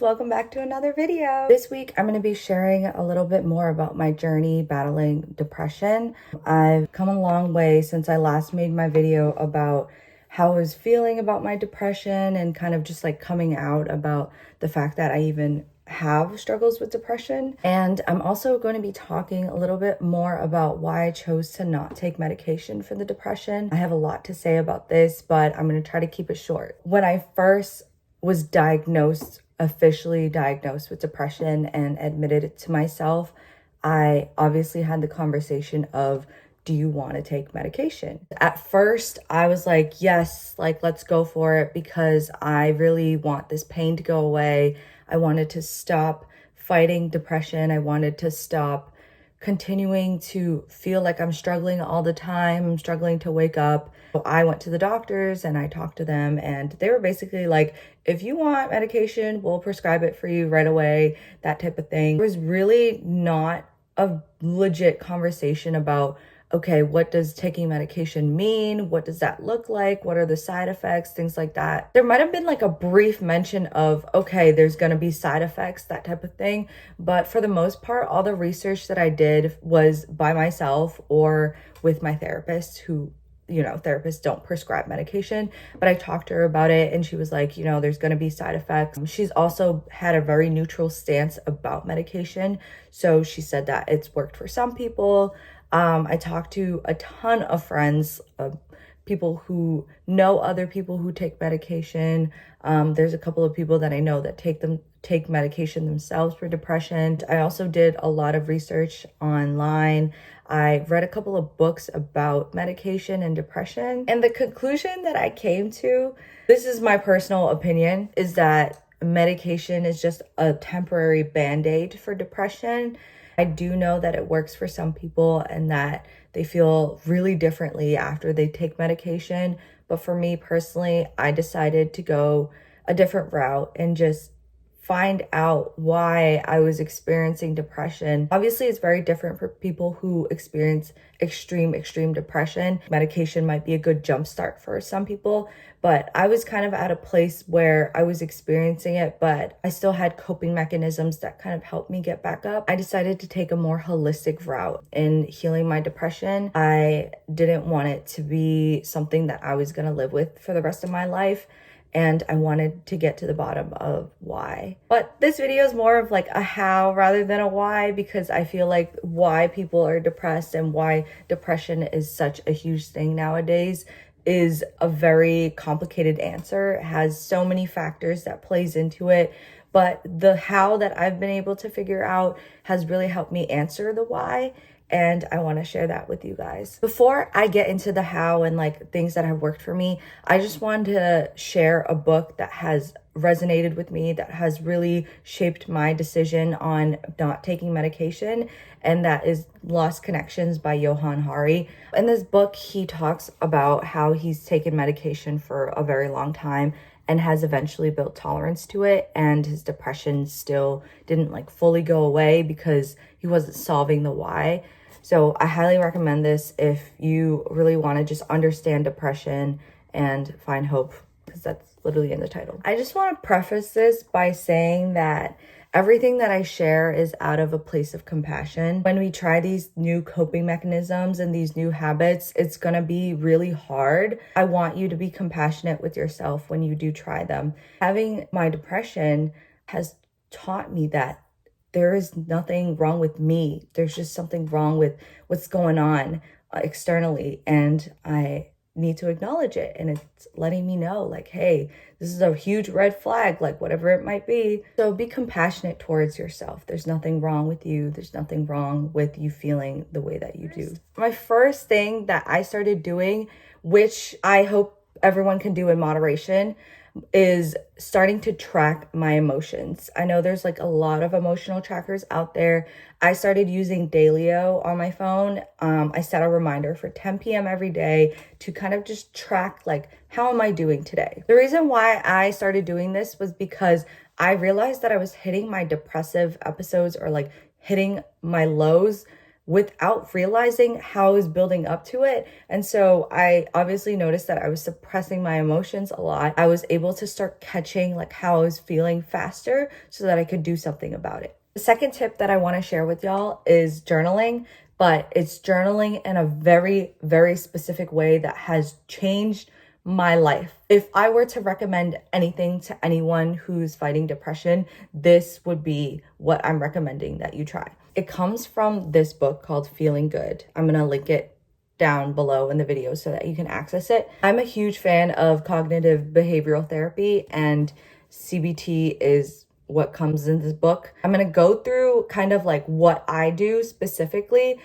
Welcome back to another video. This week I'm going to be sharing a little bit more about my journey battling depression. I've come a long way since I last made my video about how I was feeling about my depression and kind of just like coming out about the fact that I even have struggles with depression. And I'm also going to be talking a little bit more about why I chose to not take medication for the depression. I have a lot to say about this, but I'm going to try to keep it short. When I first was officially diagnosed with depression and admitted it to myself, I obviously had the conversation of, do you want to take medication? At first, I was like, yes, like let's go for it because I really want this pain to go away. I wanted to stop fighting depression. I wanted to stop continuing to feel like I'm struggling all the time. I'm struggling to wake up. So I went to the doctors and I talked to them, and they were basically like, if you want medication, we'll prescribe it for you right away, that type of thing. It was really not a legit conversation about, okay, what does taking medication mean? What does that look like? What are the side effects? Things like that. There might have been like a brief mention of, okay, there's going to be side effects, that type of thing. But for the most part, all the research that I did was by myself or with my therapist, who, therapists don't prescribe medication, but I talked to her about it and she was like, there's going to be side effects. She's also had a very neutral stance about medication. So she said that it's worked for some people. I talked to a ton of friends, people who know other people who take medication. There's a couple of people that I know that take medication themselves for depression. I also did a lot of research online. I read a couple of books about medication and depression. And the conclusion that I came to, this is my personal opinion, is that medication is just a temporary band-aid for depression. I do know that it works for some people and that they feel really differently after they take medication. But for me personally, I decided to go a different route and just find out why I was experiencing depression. Obviously, it's very different for people who experience extreme depression. Medication might be a good jumpstart for some people, but I was kind of at a place where I was experiencing it, but I still had coping mechanisms that kind of helped me get back up. I decided to take a more holistic route in healing my depression. I didn't want it to be something that I was going to live with for the rest of my life. And I wanted to get to the bottom of why. But this video is more of like a how rather than a why, because I feel like why people are depressed and why depression is such a huge thing nowadays is a very complicated answer. It has so many factors that plays into it. But the how that I've been able to figure out has really helped me answer the why. And I want to share that with you guys. Before I get into the how and like things that have worked for me, I just wanted to share a book that has resonated with me, that has really shaped my decision on not taking medication, and that is Lost Connections by Johann. In this book, he talks about how he's taken medication for a very long time and has eventually built tolerance to it, and his depression still didn't like fully go away because he wasn't solving the why. So I highly recommend this if you really want to just understand depression and find hope, because that's literally in the title. I just want to preface this by saying that everything that I share is out of a place of compassion. When we try these new coping mechanisms and these new habits, it's going to be really hard. I want you to be compassionate with yourself when you do try them. Having my depression has taught me that there is nothing wrong with me. There's just something wrong with what's going on externally, and I need to acknowledge it. And it's letting me know like, hey, this is a huge red flag, like whatever it might be. So be compassionate towards yourself. There's nothing wrong with you. There's nothing wrong with you feeling the way that you do. My first thing that I started doing, which I hope everyone can do in moderation, is starting to track my emotions. I know there's like a lot of emotional trackers out there. I started using Dailyo on my phone. I set a reminder for 10 p.m. every day to kind of just track like, how am I doing today? The reason why I started doing this was because I realized that I was hitting my depressive episodes or like hitting my lows without realizing how I was building up to it. And so I obviously noticed that I was suppressing my emotions a lot. I was able to start catching like how I was feeling faster so that I could do something about it. The second tip that I want to share with y'all is journaling, but it's journaling in a very, very specific way that has changed my life. If I were to recommend anything to anyone who's fighting depression, this would be what I'm recommending that you try. It comes from this book called Feeling Good. I'm going to link it down below in the video so that you can access it. I'm a huge fan of cognitive behavioral therapy, and CBT is what comes in this book. I'm going to go through kind of like what I do specifically.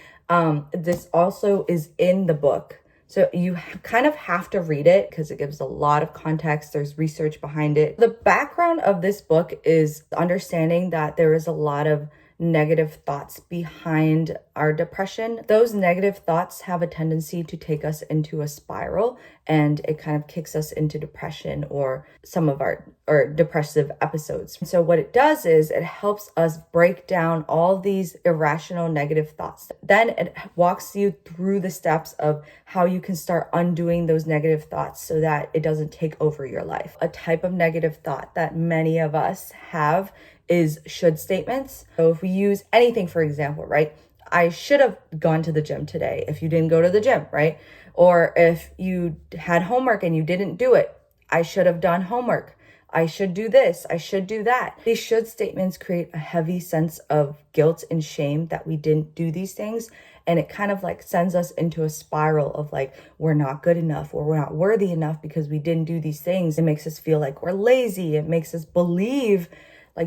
This also is in the book. So you kind of have to read it because it gives a lot of context. There's research behind it. The background of this book is understanding that there is a lot of negative thoughts behind our depression. Those negative thoughts have a tendency to take us into a spiral, and it kind of kicks us into depression or some of our depressive episodes. So what it does is it helps us break down all these irrational negative thoughts. Then it walks you through the steps of how you can start undoing those negative thoughts so that it doesn't take over your life. A type of negative thought that many of us have is should statements. So if we use anything, for example, right? I should have gone to the gym today if you didn't go to the gym, right? Or if you had homework and you didn't do it, I should have done homework. I should do this. I should do that. These should statements create a heavy sense of guilt and shame that we didn't do these things. And it kind of like sends us into a spiral of like, we're not good enough or we're not worthy enough because we didn't do these things. It makes us feel like we're lazy. It makes us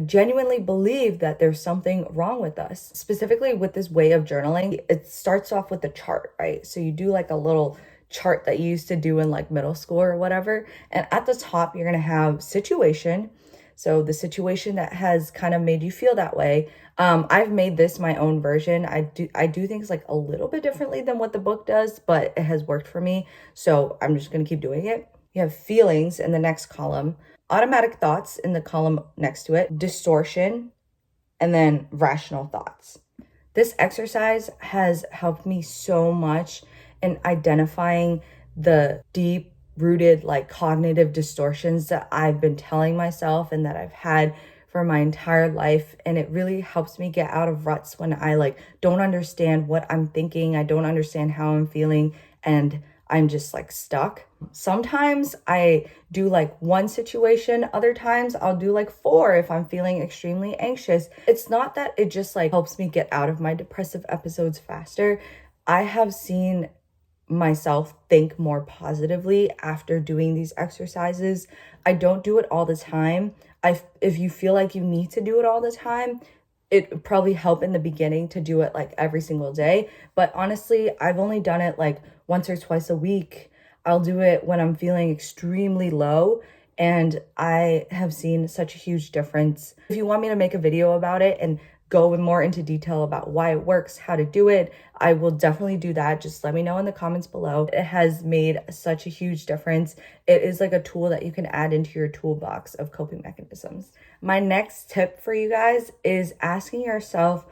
genuinely believe that there's something wrong with us. Specifically with this way of journaling, it starts off with a chart, right? So you do like a little chart that you used to do in like middle school or whatever. And at the top, you're going to have situation. So the situation that has kind of made you feel that way. I've made this my own version. I do things like a little bit differently than what the book does, but it has worked for me. So I'm just going to keep doing it. You have feelings in the next column, automatic thoughts in the column next to it, distortion, and then rational thoughts. This exercise has helped me so much in identifying the deep rooted like cognitive distortions that I've been telling myself and that I've had for my entire life. And it really helps me get out of ruts when I like don't understand what I'm thinking. I don't understand how I'm feeling, and I'm just like stuck. Sometimes I do like one situation. Other times I'll do like 4 if I'm feeling extremely anxious. It's not that it just like helps me get out of my depressive episodes faster. I have seen myself think more positively after doing these exercises. I don't do it all the time. If you feel like you need to do it all the time, it would probably help in the beginning to do it like every single day. But honestly, I've only done it like once or twice a week. I'll do it when I'm feeling extremely low, and I have seen such a huge difference. If you want me to make a video about it and go more into detail about why it works, how to do it, I will definitely do that. Just let me know in the comments below. It has made such a huge difference. It is like a tool that you can add into your toolbox of coping mechanisms. My next tip for you guys is asking yourself,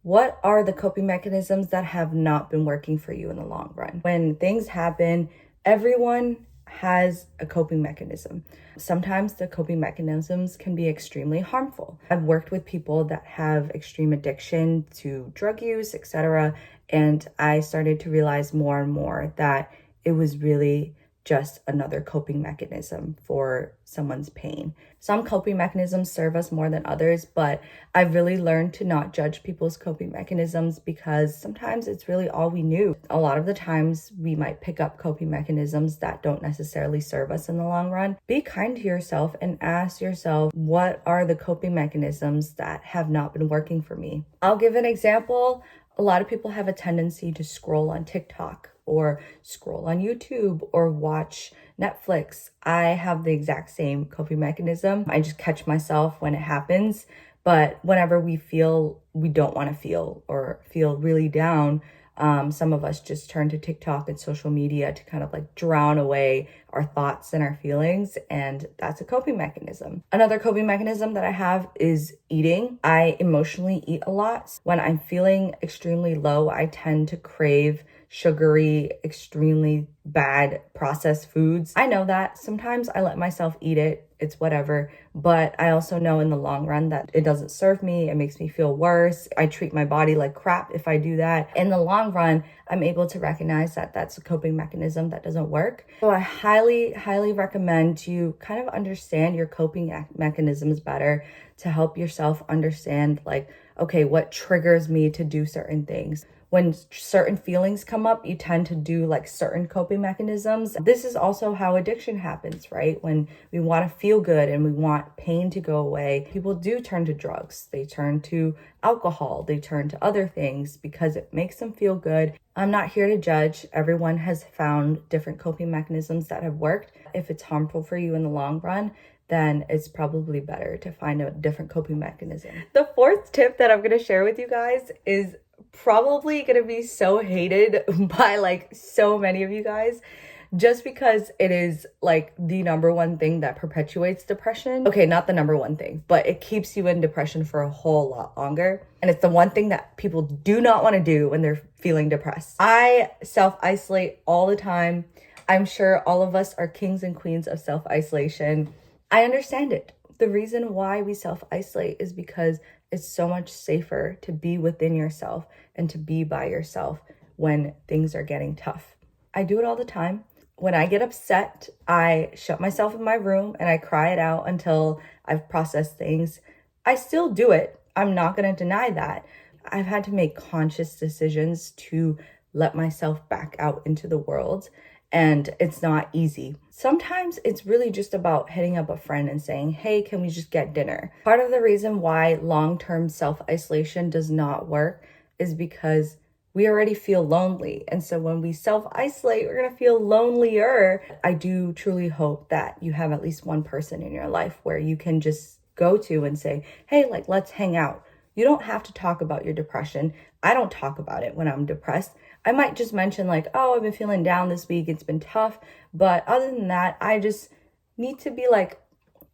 what are the coping mechanisms that have not been working for you in the long run? When things happen, everyone has a coping mechanism. Sometimes the coping mechanisms can be extremely harmful. I've worked with people that have extreme addiction to drug use, etc. And I started to realize more and more that it was really just another coping mechanism for someone's pain. Some coping mechanisms serve us more than others, but I've really learned to not judge people's coping mechanisms because sometimes it's really all we knew. A lot of the times we might pick up coping mechanisms that don't necessarily serve us in the long run. Be kind to yourself and ask yourself, what are the coping mechanisms that have not been working for me? I'll give an example. A lot of people have a tendency to scroll on TikTok or scroll on YouTube or watch Netflix. I have the exact same coping mechanism. I just catch myself when it happens. But whenever we feel we don't want to feel or feel really down, Some of us just turn to TikTok and social media to kind of like drown away our thoughts and our feelings, and that's a coping mechanism. Another coping mechanism that I have is eating. I emotionally eat a lot. When I'm feeling extremely low, I tend to crave sugary, extremely bad processed foods. I know that sometimes I let myself eat it, it's whatever, but I also know in the long run that it doesn't serve me. It makes me feel worse. I treat my body like crap if I do that. In the long run, I'm able to recognize that that's a coping mechanism that doesn't work. So I highly recommend you kind of understand your coping mechanisms better to help yourself understand, like, okay, what triggers me to do certain things. When certain feelings come up, you tend to do like certain coping mechanisms. This is also how addiction happens, right? When we want to feel good and we want pain to go away, people do turn to drugs. They turn to alcohol. They turn to other things because it makes them feel good. I'm not here to judge. Everyone has found different coping mechanisms that have worked. If it's harmful for you in the long run, then it's probably better to find a different coping mechanism. The fourth tip that I'm going to share with you guys is probably gonna be so hated by like so many of you guys, just because it is like the number one thing that perpetuates depression. Okay, not the number one thing, but it keeps you in depression for a whole lot longer. And it's the one thing that people do not want to do when they're feeling depressed. I self-isolate all the time. I'm sure all of us are kings and queens of self-isolation. I understand it. The reason why we self-isolate is because it's so much safer to be within yourself and to be by yourself when things are getting tough. I do it all the time. When I get upset, I shut myself in my room and I cry it out until I've processed things. I still do it. I'm not going to deny that. I've had to make conscious decisions to let myself back out into the world, and it's not easy. Sometimes it's really just about hitting up a friend and saying, hey, can we just get dinner? Part of the reason why long-term self-isolation does not work is because we already feel lonely. And so when we self-isolate, we're going to feel lonelier. I do truly hope that you have at least one person in your life where you can just go to and say, hey, like, let's hang out. You don't have to talk about your depression. I don't talk about it when I'm depressed. I might just mention like, oh, I've been feeling down this week. It's been tough. But other than that, I just need to be like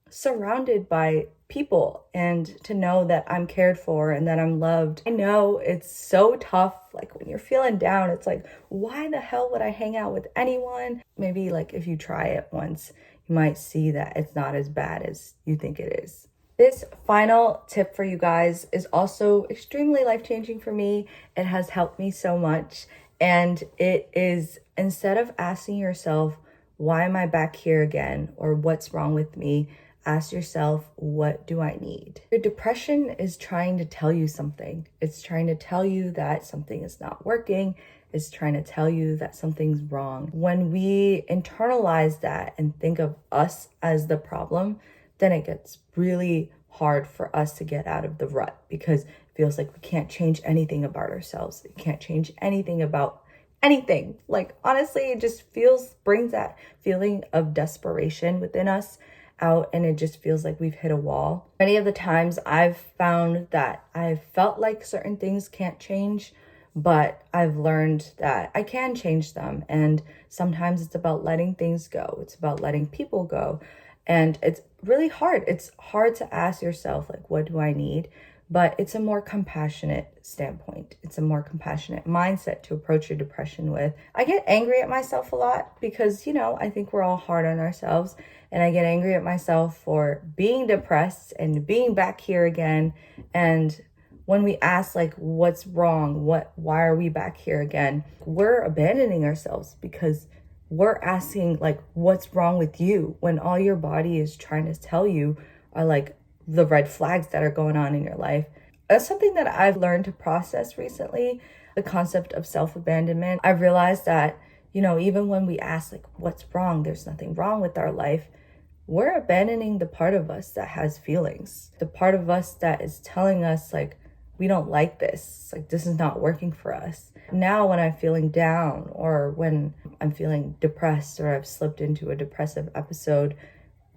surrounded by people and to know that I'm cared for and that I'm loved. I know it's so tough. Like when you're feeling down, it's like, why the hell would I hang out with anyone? Maybe like if you try it once, you might see that it's not as bad as you think it is. This final tip for you guys is also extremely life-changing for me. It has helped me so much. And it is, instead of asking yourself, why am I back here again? Or what's wrong with me? Ask yourself, what do I need? Your depression is trying to tell you something. It's trying to tell you that something is not working. It's trying to tell you that something's wrong. When we internalize that and think of us as the problem, then it gets really hard for us to get out of the rut because it feels like we can't change anything about ourselves. We can't change anything about anything. Like, honestly, it just brings that feeling of desperation within us out, and it just feels like we've hit a wall. Many of the times I've found that I've felt like certain things can't change, but I've learned that I can change them. And sometimes it's about letting things go. It's about letting people go. And it's really hard. It's hard to ask yourself, like, what do I need? But it's a more compassionate standpoint. It's a more compassionate mindset to approach your depression with. I get angry at myself a lot because, I think we're all hard on ourselves. And I get angry at myself for being depressed and being back here again. And when we ask, like, what's wrong? Why are we back here again? We're abandoning ourselves because we're asking, like, what's wrong with you, when all your body is trying to tell you are like the red flags that are going on in your life. That's something that I've learned to process recently, the concept of self-abandonment. I've realized that, even when we ask, like, what's wrong, there's nothing wrong with our life. We're abandoning the part of us that has feelings, the part of us that is telling us, like, we don't like this, like, this is not working for us. Now when I'm feeling down or when I'm feeling depressed or I've slipped into a depressive episode,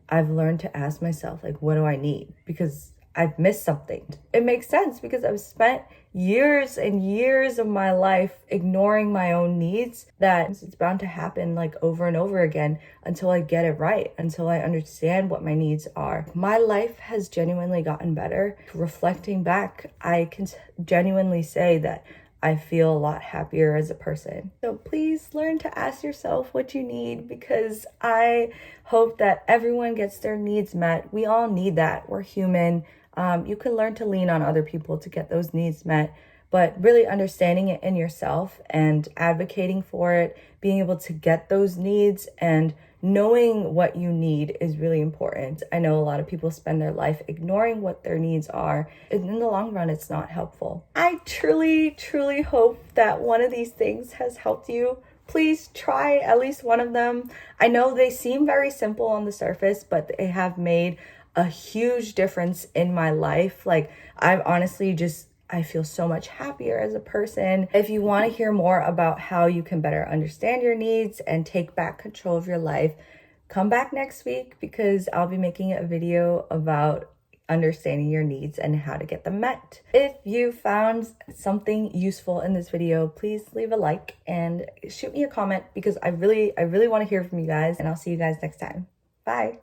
I've learned to ask myself, like, what do I need? Because I've missed something. It makes sense because I've spent years and years of my life ignoring my own needs, that it's bound to happen like over and over again until I get it right, until I understand what my needs are. My life has genuinely gotten better. Reflecting back, I can genuinely say that I feel a lot happier as a person. So please learn to ask yourself what you need, because I hope that everyone gets their needs met. We all need that. We're human. You can learn to lean on other people to get those needs met, but really understanding it in yourself and advocating for it, being able to get those needs and knowing what you need is really important. I know a lot of people spend their life ignoring what their needs are. And in the long run, it's not helpful. I truly, truly hope that one of these things has helped you. Please try at least one of them. I know they seem very simple on the surface, but they have made a huge difference in my life. Like, I feel so much happier as a person. If you want to hear more about how you can better understand your needs and take back control of your life, come back next week, because I'll be making a video about understanding your needs and how to get them met. If you found something useful in this video, please leave a like and shoot me a comment, because I really want to hear from you guys, and I'll see you guys next time. Bye.